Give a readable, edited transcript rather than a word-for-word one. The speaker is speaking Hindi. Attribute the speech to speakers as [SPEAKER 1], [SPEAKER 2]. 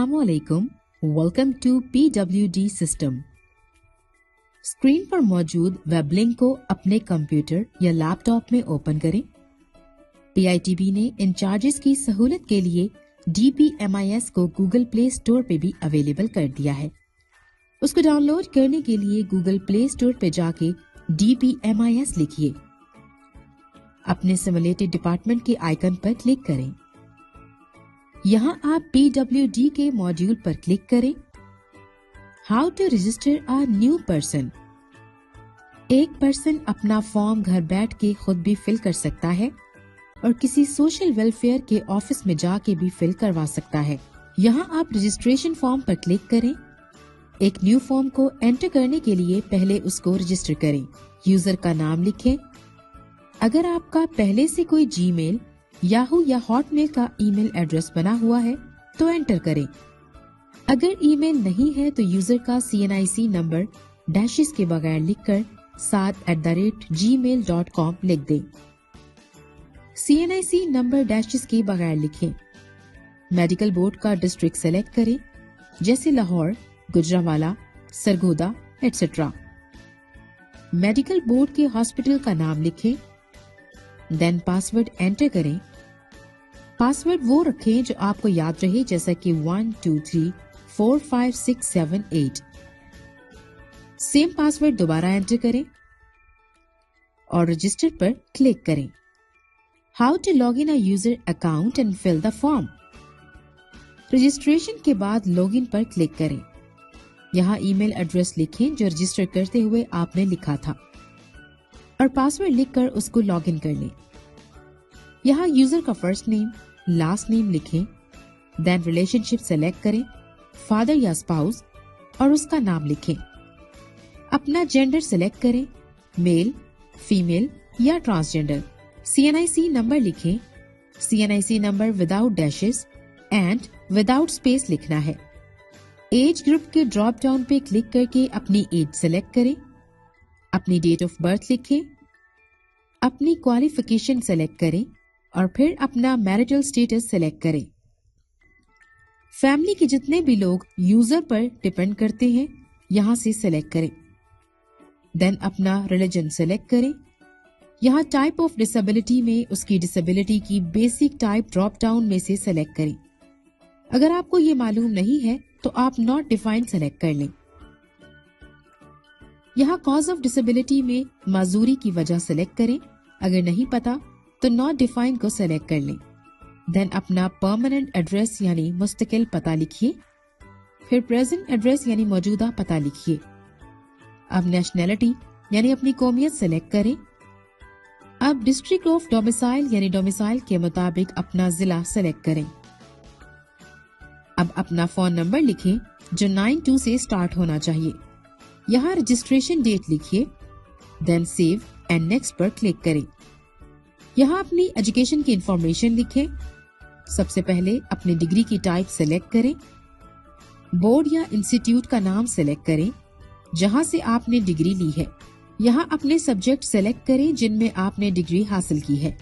[SPEAKER 1] अस्सलामुअलैकुम, welcome to PWD system. Screen पर मौजूद वेब लिंक को अपने कंप्यूटर या लैपटॉप में ओपन करें। PITB ने इन चार्जेस की सहूलत के लिए DPMIS को गूगल प्ले स्टोर पे भी अवेलेबल कर दिया है। उसको डाउनलोड करने के लिए गूगल प्ले स्टोर पे जाके DPMIS लिखिए। अपने सिमुलेटेड डिपार्टमेंट के आइकन पर क्लिक करें। यहाँ आप PWD के मॉड्यूल पर क्लिक करें। How to register a new person. एक पर्सन अपना फॉर्म घर बैठ के खुद भी फिल कर सकता है और किसी सोशल वेलफेयर के ऑफिस में जाके भी फिल करवा सकता है। यहाँ आप रजिस्ट्रेशन फॉर्म पर क्लिक करें। एक न्यू फॉर्म को एंटर करने के लिए पहले उसको रजिस्टर करें। यूजर का नाम लिखें। अगर आपका पहले से कोई जीमेल, याहू या हॉटमेल का ईमेल एड्रेस बना हुआ है तो एंटर करें। अगर ईमेल नहीं है तो यूजर का CNIC नंबर डैशेस के बगैर लिखकर 7@gmail.com लिख दें। CNIC नंबर डैशेस के बगैर लिखें। मेडिकल बोर्ड का डिस्ट्रिक्ट सेलेक्ट करें, जैसे Lahore, Gujranwala, Sargodha etcetera. Medical board के हॉस्पिटल का नाम लिखें। देन पासवर्ड एंटर करें। पासवर्ड वो रखें जो आपको याद रहे, जैसा कि 1 2 3 4 5 6 7 8। सेम पासवर्ड दोबारा एंटर करें और रजिस्टर पर क्लिक करें। How to log in a user account and fill the form. Registration के बाद लॉगिन पर क्लिक करें। यहाँ ईमेल एड्रेस लिखें जो रजिस्टर करते हुए आपने लिखा था और पासवर्ड लिखकर उसको लॉगिन कर लें। यहाँ यूजर का फर्स्ट नेम, लास्ट नेम लिखें। देन रिलेशनशिप सेलेक्ट करें, फादर या स्पाउस, और उसका नाम लिखें। अपना जेंडर सेलेक्ट करें, मेल, फीमेल या ट्रांसजेंडर। CNIC नंबर लिखें। CNIC number without dashes and without space लिखना है। एज ग्रुप के ड्रॉप डाउन पे क्लिक करके अपनी एज सेलेक्ट करें। अपनी डेट ऑफ बर्थ लिखें। अपनी क्वालिफिकेशन सेलेक्ट करें और फिर अपना मैरिटल स्टेटस सेलेक्ट करें। फैमिली के जितने भी लोग यूजर पर डिपेंड करते हैं यहां से सेलेक्ट करें। देन अपना रिलीजन सेलेक्ट करें। यहाँ टाइप ऑफ डिसेबिलिटी में उसकी डिसेबिलिटी की बेसिक टाइप ड्रॉप डाउन में से सेलेक्ट करें। अगर आपको ये मालूम नहीं है तो आप नॉट डिफाइंड सेलेक्ट कर लें। यहाँ कॉज ऑफ डिसेबिलिटी में माजूरी की वजह सेलेक्ट करें। अगर नहीं पता तो नॉट डिफाइंड को सेलेक्ट कर लें। देन अपना परमानेंट एड्रेस यानी मुस्तकिल पता लिखिए। फिर प्रेजेंट एड्रेस यानी मौजूदा पता लिखिए। अब नेशनैलिटी यानी अपनी कौमियत सेलेक्ट करें। अब डिस्ट्रिक्ट ऑफ डोमिसाइल यानी डोमिसाइल के मुताबिक अपना जिला सेलेक्ट करें। अब अपना फोन नंबर लिखें जो 92 से स्टार्ट होना चाहिए। यहाँ रजिस्ट्रेशन डेट लिखिए। देन सेव एंड नेक्स्ट पर क्लिक करें। यहाँ अपनी एजुकेशन की इंफॉर्मेशन लिखें। सबसे पहले अपनी डिग्री की टाइप सेलेक्ट करें। बोर्ड या इंस्टीट्यूट का नाम सेलेक्ट करें जहाँ से आपने डिग्री ली है। यहाँ अपने सब्जेक्ट सेलेक्ट करें जिनमें आपने डिग्री हासिल की है।